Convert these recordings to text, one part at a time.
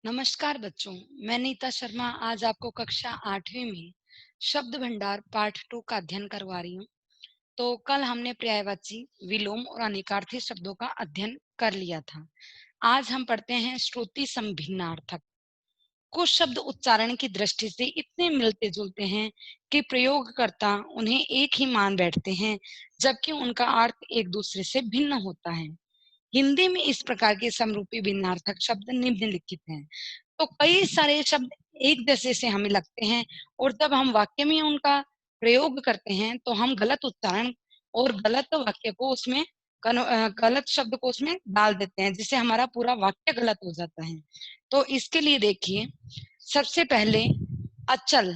नमस्कार बच्चों, मैं नीता शर्मा आज आपको कक्षा 8वीं में शब्द भंडार पाठ 2 का अध्ययन करवा रही हूँ। तो कल हमने पर्यायवाची, विलोम और अनेकार्थी शब्दों का अध्ययन कर लिया था। आज हम पढ़ते हैं श्रुति संभिन्नार्थक। कुछ शब्द उच्चारण की दृष्टि से इतने मिलते जुलते हैं कि प्रयोगकर्ता उन्हें एक ही मान बैठते हैं, जबकि उनका अर्थ एक दूसरे से भिन्न होता है। हिंदी में इस प्रकार के समरूपी भिन्नार्थक शब्द निम्नलिखित हैं। तो कई सारे शब्द एक जैसे से हमें लगते हैं और जब हम वाक्य में उनका प्रयोग करते हैं तो हम गलत उच्चारण और गलत वाक्य को उसमें गलत शब्द को उसमें डाल देते हैं, जिससे हमारा पूरा वाक्य गलत हो जाता है। तो इसके लिए देखिए, सबसे पहले अचल।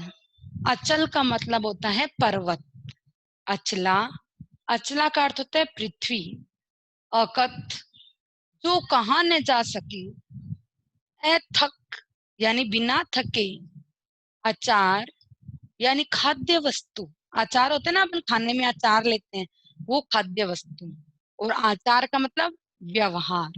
अचल का मतलब होता है पर्वत। अचला, अचला का अर्थ होता है पृथ्वी। अकथ, जो कहा न जा सकी। अथक यानी बिना थके। अचार यानी खाद्य वस्तु। अचार होते हैं ना, अपन खाने में अचार लेते हैं, वो खाद्य वस्तु। और आचार का मतलब व्यवहार,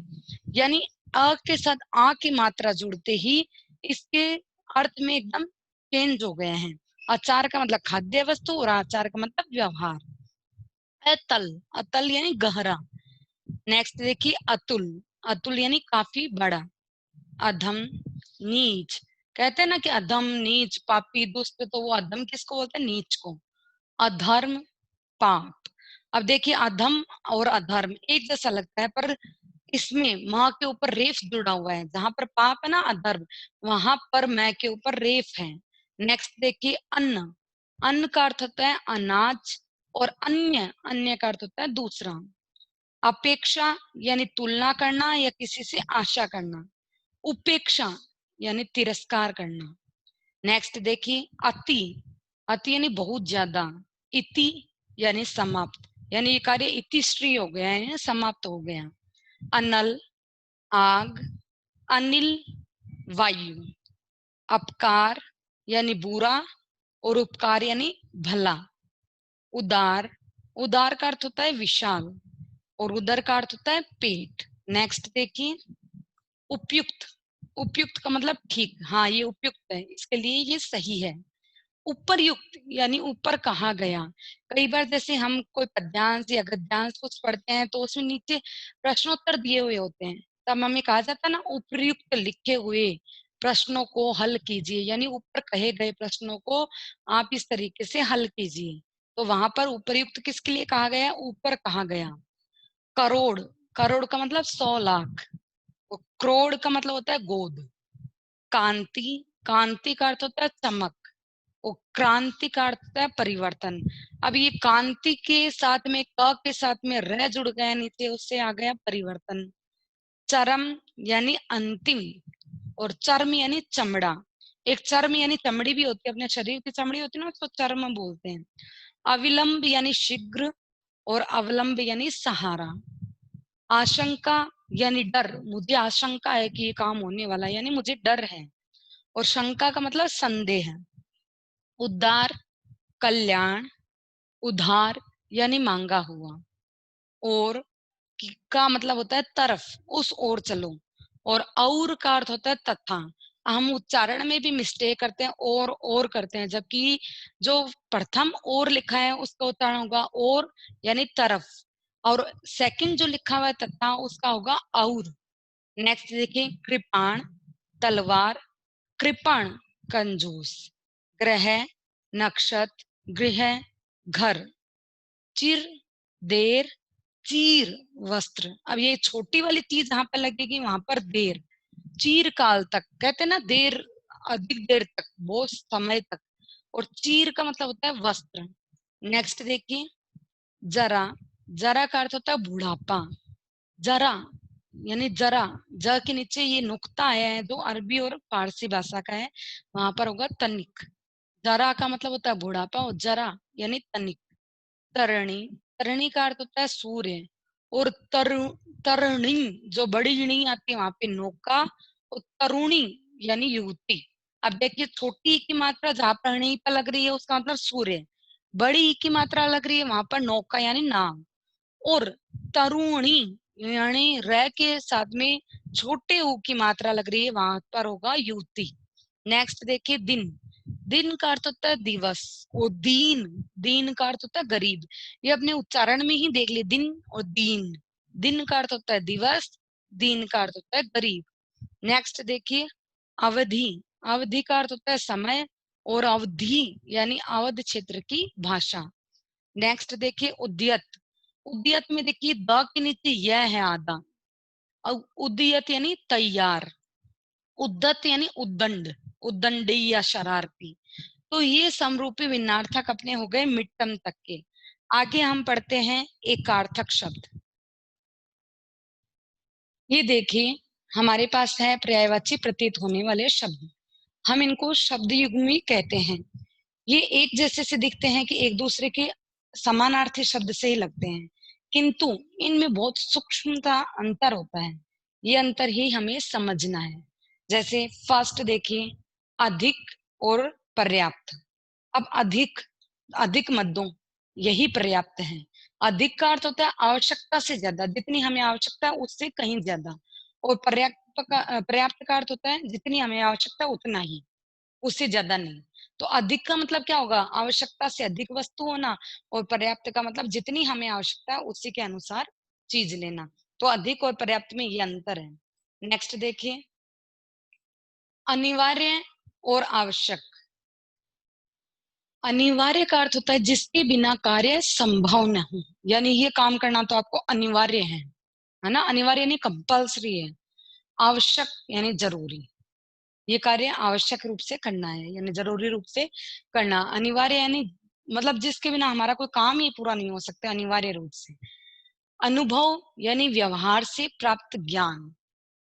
यानी अ के साथ आ की मात्रा जुड़ते ही इसके अर्थ में एकदम चेंज हो गए हैं। अचार का मतलब खाद्य वस्तु और आचार का मतलब व्यवहार। अतल, अतल यानी गहरा। नेक्स्ट देखिए अतुल। अतुल यानी काफी बड़ा। अधम, नीच। कहते हैं ना कि अधम, नीच, पापी, दुष्ट, तो वो अधम किसको बोलते हैं? नीच को। अधर्म, पाप। अब देखिए, अधम और अधर्म एक जैसा लगता है, पर इसमें माँ के ऊपर रेफ जुड़ा हुआ है। जहां पर पाप है ना, अधर्म, वहां पर मैं के ऊपर रेफ है। नेक्स्ट देखिए अन्न। अन्न का अर्थ होता है अनाज और अन्य, अन्य का अर्थ होता है दूसरा। अपेक्षा यानी तुलना करना या किसी से आशा करना। उपेक्षा यानी तिरस्कार करना। नेक्स्ट देखिए अति। अति यानी बहुत ज्यादा। इति यानी समाप्त, यानी ये कार्य इतिश्री हो गया है, समाप्त हो गया। अनल, आग। अनिल, वायु। अपकार यानी बुरा और उपकार यानी भला। उदार, उदार का अर्थ होता है विशाल और उदर का अर्थ होता है पेट। नेक्स्ट देखिए उपयुक्त। उपयुक्त का मतलब ठीक, हाँ ये उपयुक्त है, इसके लिए ये सही है। उपरयुक्त यानी ऊपर कहा गया। कई बार जैसे हम कोई पद्यांश या गद्यांश कुछ पढ़ते हैं तो उसमें नीचे प्रश्नोत्तर दिए हुए होते हैं, तब हमें कहा जाता है ना उपयुक्त लिखे हुए प्रश्नों को हल कीजिए, यानी ऊपर कहे गए प्रश्नों को आप इस तरीके से हल कीजिए। तो वहां पर उपयुक्त किसके लिए कहा गया? ऊपर कहा गया। करोड़, करोड़ का मतलब 100 लाख। तो करोड़ का मतलब होता है गोद। कांति, कांति का अर्थ होता है चमक। और क्रांति का अर्थ होता है परिवर्तन। अब ये कांति के साथ में क के साथ में र जुड़ गया नीचे, उससे आ गया परिवर्तन। चरम यानी अंतिम और चर्म यानी चमड़ा। एक चर्म यानी चमड़ी भी होती है, अपने शरीर की चमड़ी होती है ना, उसको चर्म बोलते हैं। अविलंब यानी शीघ्र और अवलंब यानी सहारा। आशंका यानी डर, मुझे आशंका है कि ये काम होने वाला है, यानी मुझे डर है। और शंका का मतलब संदेह है। उद्धार, कल्याण। उधार यानी मांगा हुआ। और का मतलब होता है तरफ, उस ओर चलो। और का अर्थ होता है तथा। हम उच्चारण में भी मिस्टेक करते हैं, और करते हैं, जबकि जो प्रथम और लिखा है उसका उच्चारण होगा और यानी तरफ, और सेकंड जो लिखा हुआ है तथा उसका होगा और। नेक्स्ट देखिए कृपाण, तलवार। कृपण, कंजूस। ग्रह, नक्षत्र। गृह, घर। चिर, देर। चीर, वस्त्र। अब ये छोटी वाली चीज जहां पर लगेगी वहां पर देर। चीर काल तक, कहते हैं ना देर, अधिक देर तक, बहुत समय तक। और चीर का मतलब होता है वस्त्र। नेक्स्ट देखिए जरा। जरा का अर्थ होता है बुढ़ापा। जरा यानी जरा, ज के नीचे ये नुक्ता आया है जो अरबी और फारसी भाषा का है, वहां पर होगा तनिक। जरा का मतलब होता है बुढ़ापा और जरा यानी तनिक। तरणी, तरणी का अर्थ होता है सूर्य। और तरणी, जो बड़ी णी आती है वहां पे नौका। और तरुणी यानी युवती। अब देखिए छोटी ई की मात्रा जहां पर णी पर लग रही है उसका मतलब सूर्य, बड़ी ई की मात्रा लग रही है वहां पर नौका यानी नाव। और तरुणी यानी र के साथ में छोटे ऊ की मात्रा लग रही है, वहां पर होगा युवती। नेक्स्ट देखिए दिन, दिन का अर्थ होता है दिवस, और दीन, दीन का अर्थ होता है गरीब। ये अपने उच्चारण में ही देख लिए, दिन और दीन। दिन का अर्थ होता है दिवस, दीन का अर्थ होता है गरीब। नेक्स्ट देखिए अवधि, अवधि का अर्थ होता है समय, और अवधि यानी अवध क्षेत्र की भाषा। नेक्स्ट देखिए उद्यत, उद्यत में देखिए द के नीचे यह है आधा, और उद्यत यानी तैयार, उद्दत यानी उद्दंड, उद्दंडी या शरारती। तो ये समरूपी विन्नार्थक अपने हो गए मिट्टम तक के। आगे हम पढ़ते हैं एकार्थक शब्द। ये देखिए हमारे पास है पर्यायवाची प्रतीत होने वाले शब्द, हम इनको शब्द युग्मी कहते हैं। ये एक जैसे से दिखते हैं कि एक दूसरे के समानार्थी शब्द से ही लगते हैं, किंतु इनमें बहुत सूक्ष्मता अंतर होता है। ये अंतर ही हमें समझना है। जैसे फर्स्ट देखिए अधिक और पर्याप्त। अब अधिक, अधिक मत दो, यही पर्याप्त है। अधिक का अर्थ होता है आवश्यकता से ज्यादा, जितनी हमें आवश्यकता है उससे कहीं ज्यादा। और पर्याप्त का अर्थ होता है जितनी हमें आवश्यकता है उतना ही, उससे ज्यादा नहीं। तो अधिक का मतलब क्या होगा, आवश्यकता से अधिक वस्तु होना, और पर्याप्त का मतलब जितनी हमें आवश्यकता है उसी के अनुसार चीज लेना। तो अधिक और पर्याप्त में ये अंतर है। नेक्स्ट देखिए अनिवार्य और आवश्यक। अनिवार्य का अर्थ होता है जिसके बिना कार्य संभव न हो, यानी ये काम करना तो आपको अनिवार्य है ना, अनिवार्य यानी कंपल्सरी है। आवश्यक यानी जरूरी, ये कार्य आवश्यक रूप से करना है, यानी जरूरी रूप से करना। अनिवार्य यानी मतलब जिसके बिना हमारा कोई काम ही पूरा नहीं हो सकता, अनिवार्य रूप से। अनुभव यानी व्यवहार से प्राप्त ज्ञान।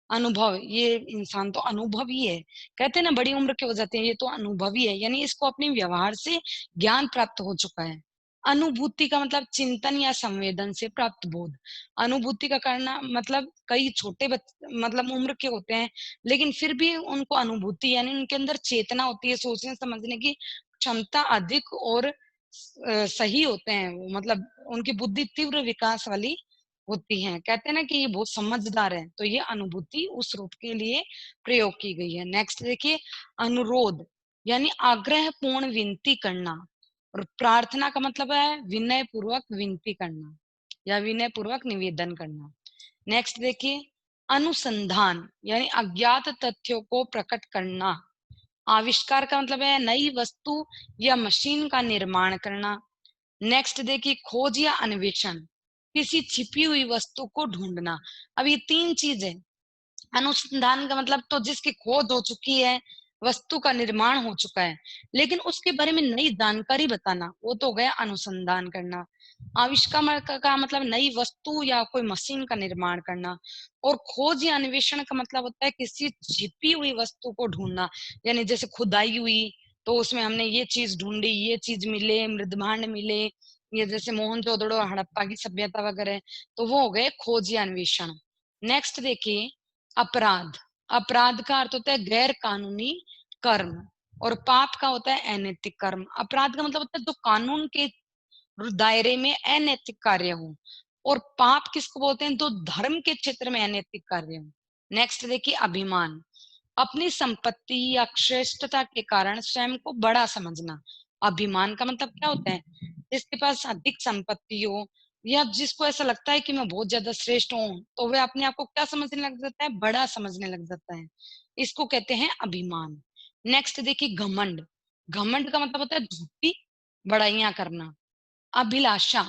अनुभव, ये इंसान तो अनुभवी है, कहते हैं ना बड़ी उम्र के हो जाते हैं, ये तो अनुभवी है, यानी इसको अपने व्यवहार से ज्ञान प्राप्त हो चुका है। अनुभूति का मतलब चिंतन या संवेदन से प्राप्त बोध। अनुभूति का करना मतलब कई छोटे मतलब उम्र के होते हैं, लेकिन फिर भी उनको अनुभूति यानी उनके अंदर चेतना होती है, सोचने समझने की क्षमता अधिक और सही होते हैं वो, मतलब उनकी बुद्धि तीव्र विकास वाली होती हैं। कहते हैं ना कि ये बहुत समझदार है, तो ये अनुभूति उस रूप के लिए प्रयोग की गई है। नेक्स्ट देखिए अनुरोध यानी आग्रह पूर्ण विनती करना, और प्रार्थना का मतलब है विनय पूर्वक विनती करना या विनय पूर्वक निवेदन करना। नेक्स्ट देखिए अनुसंधान यानी अज्ञात तथ्यों को प्रकट करना। आविष्कार का मतलब है नई वस्तु या मशीन का निर्माण करना। नेक्स्ट देखिए खोज या अन्वेषण, किसी छिपी हुई वस्तु को ढूंढना। अब ये तीन चीजें, अनुसंधान का मतलब तो जिसकी खोज हो चुकी है, वस्तु का निर्माण हो चुका है, लेकिन उसके बारे में नई जानकारी बताना, वो तो हो गया अनुसंधान करना। आविष्कार का मतलब नई वस्तु या कोई मशीन का निर्माण करना। और खोज या अन्वेषण का मतलब होता है किसी छिपी हुई वस्तु को ढूंढना, यानी जैसे खुदाई हुई तो उसमें हमने ये चीज ढूंढी, ये चीज मिले, मृदभांड मिले, ये जैसे मोहनजोदड़ो हड़प्पा की सभ्यता वगैरह, तो वो हो गए खोज या अन्वेषण। नेक्स्ट देखिए अपराध, अपराध का अर्थ होता है गैर कानूनी कर्म, और पाप का होता है अनैतिक कर्म। अपराध का मतलब होता है जो कानून के दायरे में अनैतिक कार्य हो, और पाप किसको बोलते हैं, तो धर्म के क्षेत्र में अनैतिक कार्य हो। नेक्स्ट देखिए अभिमान, अपनी संपत्ति या श्रेष्ठता के कारण स्वयं को बड़ा समझना। अभिमान का मतलब क्या होता है, जिसके पास अधिक संपत्ति हो या जिसको ऐसा लगता है कि मैं बहुत ज्यादा श्रेष्ठ हूँ, तो वह अपने आप को क्या समझने लग जाता है, बड़ा समझने लग जाता है, इसको कहते हैं अभिमान। नेक्स्ट देखिए घमंड, घमंड का मतलब होता है झूठी बड़ाइयां करना। अभिलाषा,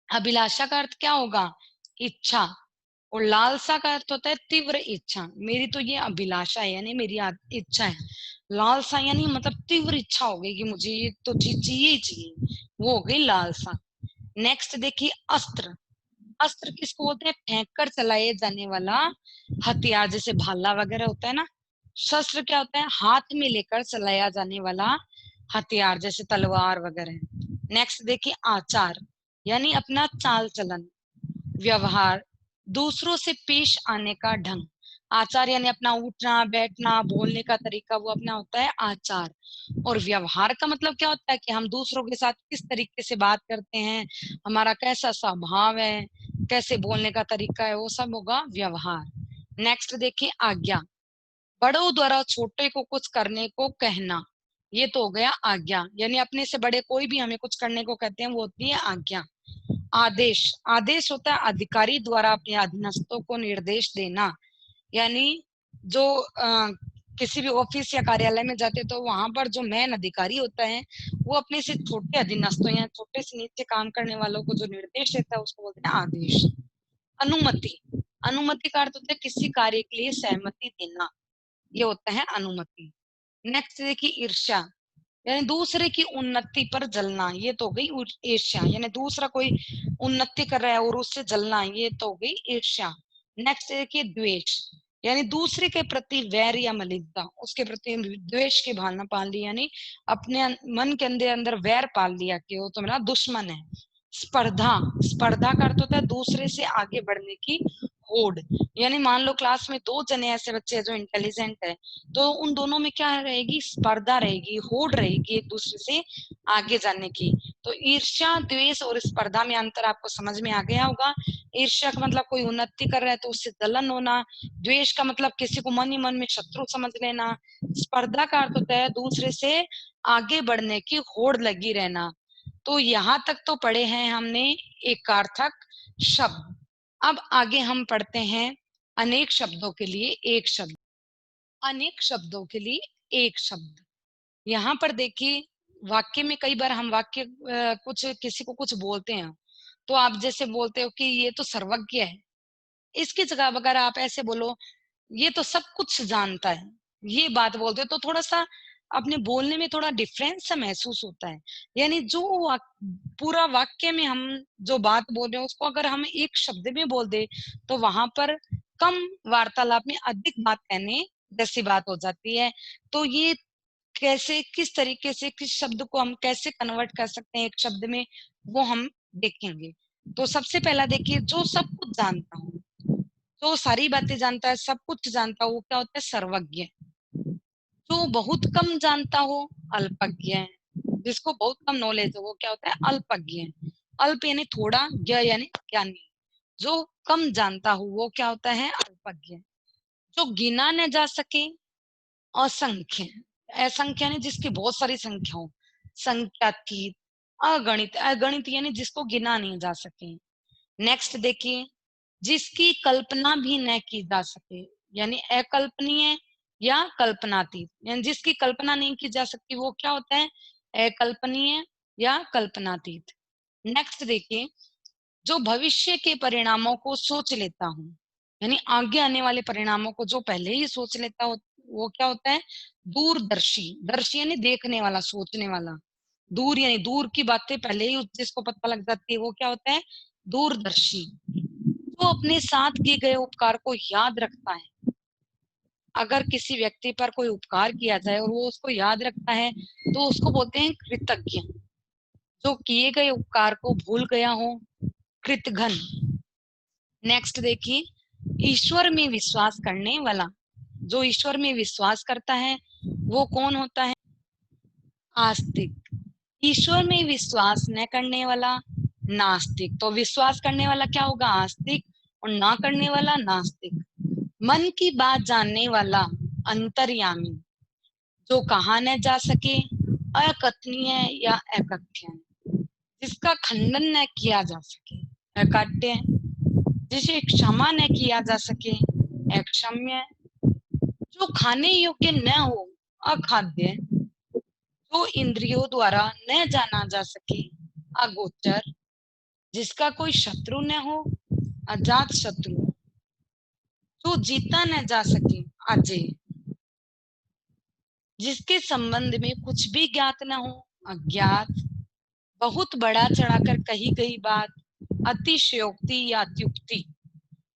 अभिलाषा का अर्थ क्या होगा, इच्छा, और लालसा का अर्थ होता है तीव्र इच्छा। मेरी तो ये अभिलाषा है यानी मेरी इच्छा है, लालसा यानी मतलब तीव्र इच्छा हो गई कि मुझे ये तो चीज चाहिए ही चाहिए, वो हो गई लालसा। नेक्स्ट देखिए अस्त्र, अस्त्र किसको बोलते हैं, फेंक कर चलाए जाने वाला हथियार, जैसे भाला वगैरह होता है ना। शस्त्र क्या होता है, हाथ में लेकर चलाया जाने वाला हथियार, जैसे तलवार वगैरह। नेक्स्ट देखिए आचार यानी अपना चाल चलन, व्यवहार, दूसरों से पेश आने का ढंग। आचार यानी अपना उठना बैठना बोलने का तरीका, वो अपना होता है आचार। और व्यवहार का मतलब क्या होता है कि हम दूसरों के साथ किस तरीके से बात करते हैं, हमारा कैसा स्वभाव है, कैसे बोलने का तरीका है, वो सब होगा व्यवहार। नेक्स्ट देखिए आज्ञा, बड़ों द्वारा छोटे को कुछ करने को कहना, ये तो हो गया आज्ञा, यानी अपने से बड़े कोई भी हमें कुछ करने को कहते हैं वो होती है आज्ञा। आदेश, आदेश होता है अधिकारी द्वारा अपने अधीनस्थों को निर्देश देना, यानी जो किसी भी ऑफिस या कार्यालय में जाते तो वहां पर जो मेन अधिकारी होता है वो अपने से छोटे अधीनस्थों या छोटे से नीचे काम करने वालों को जो निर्देश देता है उसको बोलते हैं आदेश। अनुमति, अनुमति का अर्थ होता है किसी कार्य के लिए सहमति देना, ये होता है अनुमति। नेक्स्ट देखिए ईर्ष्या, यानी दूसरे की उन्नति पर जलना, ये तो हो गई ईर्ष्या, यानी दूसरा कोई उन्नति कर रहा है और उससे जलना, ये तो हो गई ईर्ष्या। नेक्स्ट देखिए द्वेष, यानी दूसरे के प्रति वैर या मलिनता, उसके प्रति द्वेष की भावना पाल ली, यानी अपने मन के अंदर वैर पाल लिया कि वो तो मेरा दुश्मन है। स्पर्धा, स्पर्धा का अर्थ होता है दूसरे से आगे बढ़ने की होड़, यानी मान लो क्लास में दो जने ऐसे बच्चे हैं जो इंटेलिजेंट है, तो उन दोनों में क्या रहेगी, स्पर्धा रहेगी, होड़ रहेगी एक दूसरे से आगे जाने की। तो ईर्ष्या, द्वेष और स्पर्धा में अंतर आपको समझ में आ गया होगा। ईर्ष्या का मतलब कोई उन्नति कर रहा है तो उससे जलन होना, द्वेष का मतलब किसी को मन ही मन में शत्रु समझ लेना, स्पर्धा का अर्थ होता है दूसरे से आगे बढ़ने की होड़ लगी रहना। तो यहाँ तक तो पढ़े हैं हमने एकार्थक शब्द। अब आगे हम पढ़ते हैं अनेक शब्दों के लिए एक शब्द। अनेक शब्दों के लिए एक शब्द, यहाँ पर देखिए वाक्य में कई बार हम वाक्य कुछ किसी को कुछ बोलते हैं तो आप जैसे बोलते हो कि ये तो सर्वज्ञ है, इसकी जगह अगर आप ऐसे बोलो ये तो सब कुछ जानता है, ये बात बोलते हो तो थोड़ा सा अपने बोलने में थोड़ा डिफरेंस सा महसूस होता है। यानी जो पूरा वाक्य में हम जो बात बोल रहे हैं उसको अगर हम एक शब्द में बोल दे तो वहां पर कम वार्तालाप में अधिक बात कहने जैसी बात हो जाती है। तो ये कैसे, किस तरीके से, किस शब्द को हम कैसे कन्वर्ट कर सकते हैं एक शब्द में, वो हम देखेंगे। तो सबसे पहला देखिए, जो सब कुछ जानता हूँ, जो सारी बातें जानता है, सब कुछ जानता हो, वो क्या होता है, सर्वज्ञ। जो बहुत कम जानता हो, अल्पज्ञ। जिसको बहुत कम नॉलेज हो वो क्या होता है, अल्पज्ञ। अल्प यानी थोड़ा, ज्ञ यानी ज्ञानी। जो कम जानता हो वो क्या होता है, अल्पज्ञ। जो गिना न जा सके, असंख्य। असंख्य यानी जिसकी बहुत सारी संख्या हो, संख्यातीत। अगणित, अगणित यानी जिसको गिना नहीं जा सके। नेक्स्ट देखिए, जिसकी कल्पना भी न की जा सके, यानी अकल्पनीय या कल्पनातीत, यानी जिसकी कल्पना नहीं की जा सकती वो क्या होता है, अकल्पनीय या कल्पनातीत। नेक्स्ट देखिए, जो भविष्य के परिणामों को सोच लेता हूँ, यानी आगे आने वाले परिणामों को जो पहले ही सोच लेता हो वो क्या होता है, दूरदर्शी। दर्शी यानी देखने वाला, सोचने वाला। दूर यानी दूर की बातें पहले ही जिसको पता लग जाती है वो क्या होता है, दूरदर्शी। जो अपने साथ किए गए उपकार को याद रखता है, अगर किसी व्यक्ति पर कोई उपकार किया जाए और वो उसको याद रखता है तो उसको बोलते हैं कृतज्ञ। जो किए गए उपकार को भूल गया हो, कृतघ्न। नेक्स्ट देखिए, ईश्वर में विश्वास करने वाला। जो ईश्वर में विश्वास करता है वो कौन होता है, आस्तिक। ईश्वर में विश्वास न करने वाला, नास्तिक। तो विश्वास करने वाला क्या होगा, आस्तिक, और ना करने वाला नास्तिक। मन की बात जानने वाला, अंतर्यामी। जो कहा न जा सके, अकथनीय या अकथ्य। जिसका खंडन न किया जा सके, अकाट्य। जिसे क्षमा न किया जा सके, अक्षम्य। जो खाने योग्य न हो, अखाद्य। जो इंद्रियों द्वारा न जाना जा सके, अगोचर। जिसका कोई शत्रु न हो, अजात शत्रु। जो जीता न जा सके, अजय। जिसके संबंध में कुछ भी ज्ञात न हो, अज्ञात। बहुत बड़ा चढ़ाकर कही गई बात, अतिशयोक्ति या अत्युक्ति।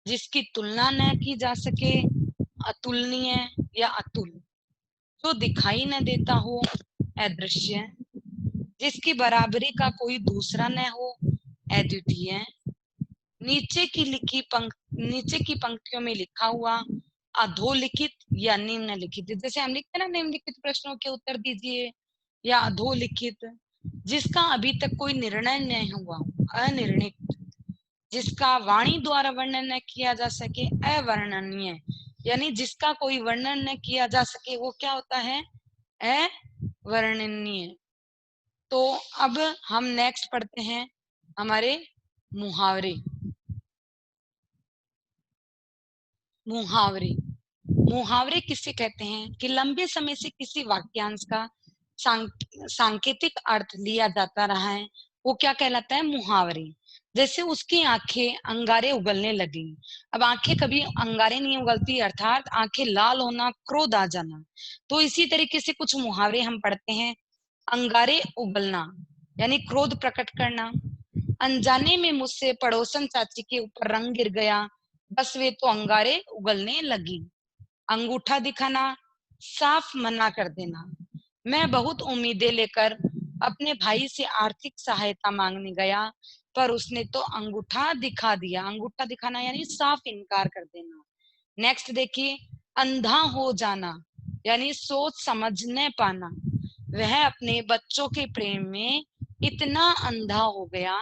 जिसकी तुलना न की जा सके, अतुलनीय या अतुल। जो दिखाई न देता हो, अदृश्य। जिसकी बराबरी का कोई दूसरा न हो, अद्वितीय। नीचे की पंक्तियों में लिखा हुआ, अधोलिखित या निम्नलिखित। जैसे हम लिखते हैं ना, निम्नलिखित प्रश्नों के उत्तर दीजिए, या अधोलिखित। जिसका अभी तक कोई निर्णय नहीं हुआ, अनिर्णित। जिसका वाणी द्वारा वर्णन न किया जा सके अवर्णनीय, यानी जिसका कोई वर्णन न किया जा सके वो क्या होता है, अवर्णनीय। तो अब हम नेक्स्ट पढ़ते हैं हमारे मुहावरे। मुहावरे, मुहावरे किसे कहते हैं कि लंबे समय से किसी वाक्यांश का सांकेतिक अर्थ लिया जाता रहा है, वो क्या कहलाता है, मुहावरे। जैसे उसकी आंखें अंगारे उगलने लगी। अब आंखें कभी अंगारे नहीं उगलती, अर्थात आंखें लाल होना, क्रोध आ जाना। तो इसी तरीके से कुछ मुहावरे हम पढ़ते हैं। अंगारे उगलना यानी क्रोध प्रकट करना। अनजाने में मुझसे पड़ोसन चाची के ऊपर रंग गिर गया, बस वे तो अंगारे उगलने लगी। अंगूठा दिखाना, साफ मना कर देना। मैं बहुत उम्मीदें लेकर अपने भाई से आर्थिक सहायता मांगने गया, पर उसने तो अंगूठा दिखा दिया। अंगूठा दिखाना यानी साफ इनकार कर देना। नेक्स्ट देखिए, अंधा हो जाना यानी सोच समझ न पाना। वह अपने बच्चों के प्रेम में इतना अंधा हो गया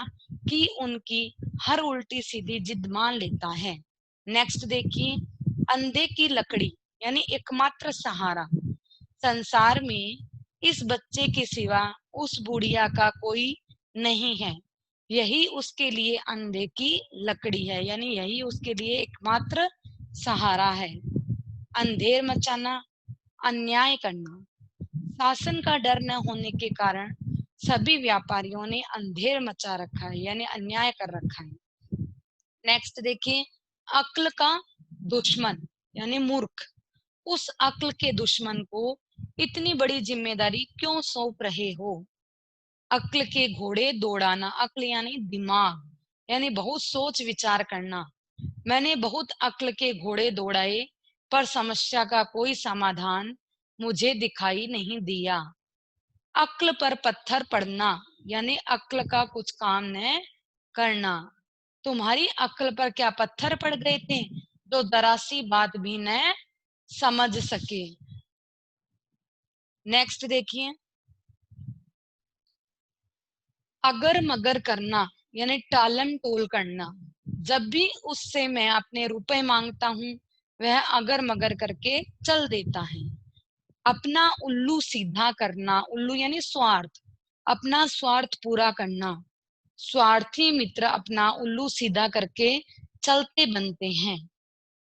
कि उनकी हर उल्टी सीधी जिद मान लेता है। नेक्स्ट देखिए, अंधे की लकड़ी यानी एकमात्र सहारा। संसार में इस बच्चे के सिवा उस बुढ़िया का कोई नहीं है, यही उसके लिए अंधे की लकड़ी है, यानी यही उसके लिए एकमात्र सहारा है। अंधेर मचाना, अन्याय करना। शासन का डर न होने के कारण सभी व्यापारियों ने अंधेर मचा रखा है, यानी अन्याय कर रखा है। नेक्स्ट देखिए, अक्ल का दुश्मन यानी मूर्ख। उस अक्ल के दुश्मन को इतनी बड़ी जिम्मेदारी क्यों सौंप रहे हो। अक्ल के घोड़े दौड़ाना, अक्ल यानी दिमाग, यानी बहुत सोच विचार करना। मैंने बहुत अक्ल के घोड़े दौड़ाए, पर समस्या का कोई समाधान मुझे दिखाई नहीं दिया। अक्ल पर पत्थर पड़ना यानी अक्ल का कुछ काम न करना। तुम्हारी अक्ल पर क्या पत्थर पड़ गए थे जो जरा सी बात भी न समझ सके। नेक्स्ट देखिए, अगर मगर करना यानी टालम टोल करना। जब भी उससे मैं अपने रुपए मांगता हूँ, वह अगर मगर करके चल देता है। अपना उल्लू सीधा करना, उल्लू यानी स्वार्थ, अपना स्वार्थ पूरा करना। स्वार्थी मित्र अपना उल्लू सीधा करके चलते बनते हैं।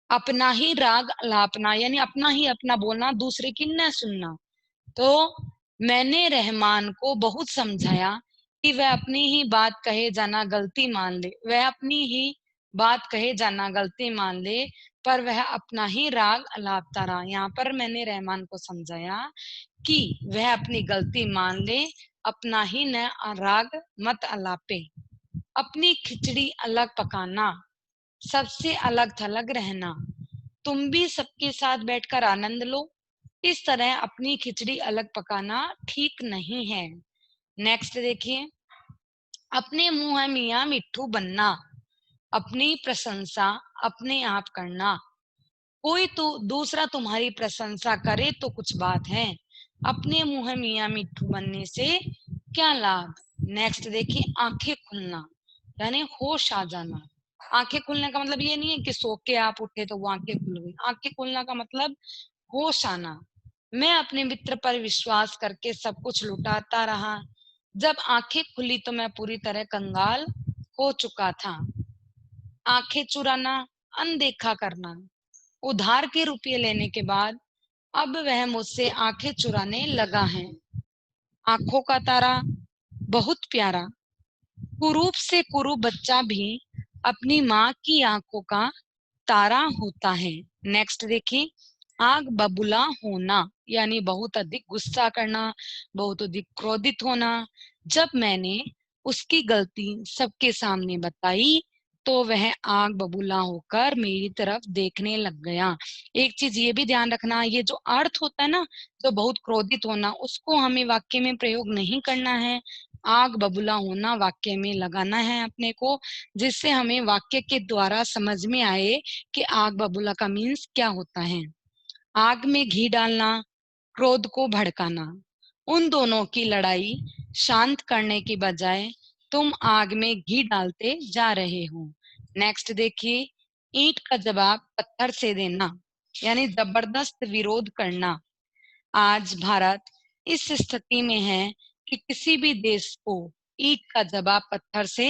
अपना ही राग अलापना यानी अपना ही अपना बोलना, दूसरे की न सुनना। तो मैंने रहमान को बहुत समझाया कि वह अपनी ही बात कहे जाना गलती मान ले, वह अपनी ही बात कहे जाना गलती मान ले, पर वह अपना ही राग अलापता रहा। यहाँ पर मैंने रहमान को समझाया कि वह अपनी गलती मान ले, अपना ही न राग मत अलापे। अपनी खिचड़ी अलग पकाना, सबसे अलग थलग रहना। तुम भी सबके साथ बैठकर आनंद लो, इस तरह अपनी खिचड़ी अलग पकाना ठीक नहीं है। नेक्स्ट देखिए, अपने मुंह मियाँ मिट्ठू बनना, अपनी प्रशंसा अपने आप करना। कोई तो दूसरा तुम्हारी प्रशंसा करे तो कुछ बात है, अपने मुंह मियाँ मिट्ठू बनने से क्या लाभ। नेक्स्ट देखिए, आंखें खुलना यानी होश आ जाना। आंखें खुलने का मतलब ये नहीं है कि सो के आप उठे तो वो आंखें खुल गई। आंखें खुलना का मतलब होश आना। मैं अपने मित्र पर विश्वास करके सब कुछ लुटाता रहा, जब आंखें खुली तो मैं पूरी तरह कंगाल हो चुका था। आंखें चुराना, अनदेखा करना। उधार के रुपये लेने के बाद अब वह मुझसे आंखें चुराने लगा है। आंखों का तारा बहुत प्यारा, कुरूप से कुरूप बच्चा भी अपनी माँ की आंखों का तारा होता है। नेक्स्ट देखिए, आग बबूला होना यानी बहुत अधिक गुस्सा करना, बहुत अधिक क्रोधित होना। जब मैंने उसकी गलती सबके सामने बताई तो वह आग बबूला होकर मेरी तरफ देखने लग गया। एक चीज ये भी ध्यान रखना, ये जो अर्थ होता है ना, जो बहुत क्रोधित होना, उसको हमें वाक्य में प्रयोग नहीं करना है। आग बबूला होना वाक्य में लगाना है अपने को, जिससे हमें वाक्य के द्वारा समझ में आए कि आग बबूला का मीन्स क्या होता है। आग में घी डालना, क्रोध को भड़काना। उन दोनों की लड़ाई शांत करने की बजाय तुम आग में घी डालते जा रहे हो। नेक्स्ट देखिए, ईंट का जवाब पत्थर से देना, यानी जबरदस्त विरोध करना। आज भारत इस स्थिति में है कि किसी भी देश को ईंट का जवाब पत्थर से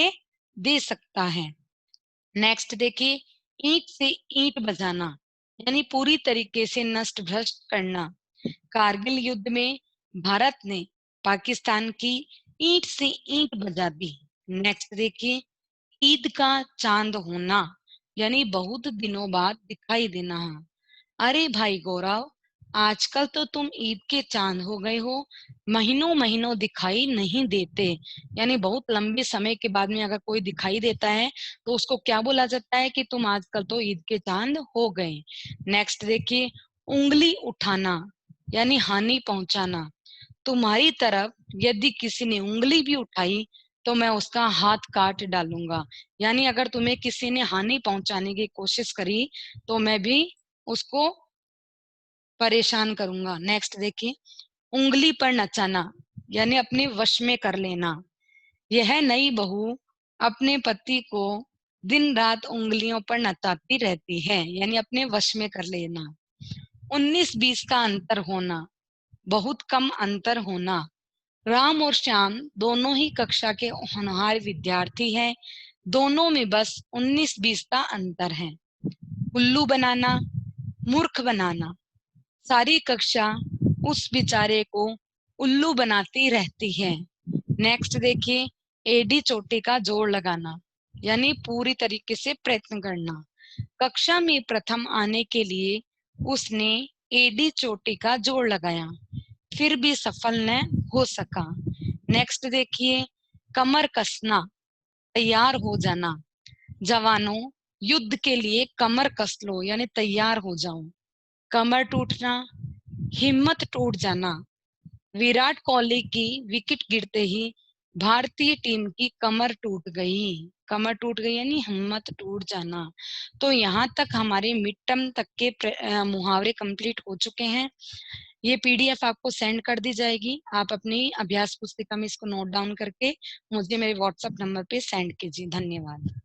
दे सकता है। नेक्स्ट देखिए, ईंट से ईंट बजाना, यानी पूरी तरीके से नष्ट भ्रष्ट करना। कारगिल युद्ध में भारत ने पाकिस्तान की ईंट से ईंट बजा दी। नेक्स्ट देखिए, ईद का चांद होना, यानी बहुत दिनों बाद दिखाई देना। अरे भाई गौरव, आजकल तो तुम ईद के चांद हो गए हो, महीनों महीनों दिखाई नहीं देते। यानी बहुत लंबे समय के बाद में अगर कोई दिखाई देता है तो उसको क्या बोला जाता है कि तुम आजकल तो ईद के चांद हो गए। नेक्स्ट देखिए, उंगली उठाना, यानी हानि पहुंचाना। तुम्हारी तरफ यदि किसी ने उंगली भी उठाई तो मैं उसका हाथ काट डालूंगा। यानी अगर तुम्हें किसी ने हानि पहुंचाने की कोशिश करी तो मैं भी उसको परेशान करूंगा। नेक्स्ट देखिए, उंगली पर नचाना, यानी अपने वश में कर लेना। यह नई बहू अपने पति को दिन रात उंगलियों पर नचाती रहती है, यानी अपने वश में कर लेना। 19-20 का अंतर होना, बहुत कम अंतर होना। राम और श्याम दोनों ही कक्षा के होनहार विद्यार्थी हैं, दोनों में बस 19-20 का अंतर है। उल्लू बनाना, मूर्ख बनाना। सारी कक्षा उस बेचारे को उल्लू बनाती रहती है। नेक्स्ट देखिए, एडी चोटी का जोड़ लगाना, यानी पूरी तरीके से प्रयत्न करना। कक्षा में प्रथम आने के लिए उसने एडी चोटी का जोड़ लगाया, फिर भी सफल न हो सका। नेक्स्ट देखिए, कमर कसना, तैयार हो जाना। जवानों, युद्ध के लिए कमर कस लो, यानी तैयार हो जाओ। कमर टूटना, हिम्मत टूट जाना। विराट कोहली की विकेट गिरते ही भारतीय टीम की कमर टूट गई। कमर टूट गई यानी हिम्मत टूट जाना। तो यहाँ तक हमारे मिड टर्म तक के मुहावरे कंप्लीट हो चुके हैं। ये पीडीएफ आपको सेंड कर दी जाएगी। आप अपनी अभ्यास पुस्तिका में इसको नोट डाउन करके मुझे मेरे व्हाट्सएप नंबर पे सेंड कीजिए। धन्यवाद।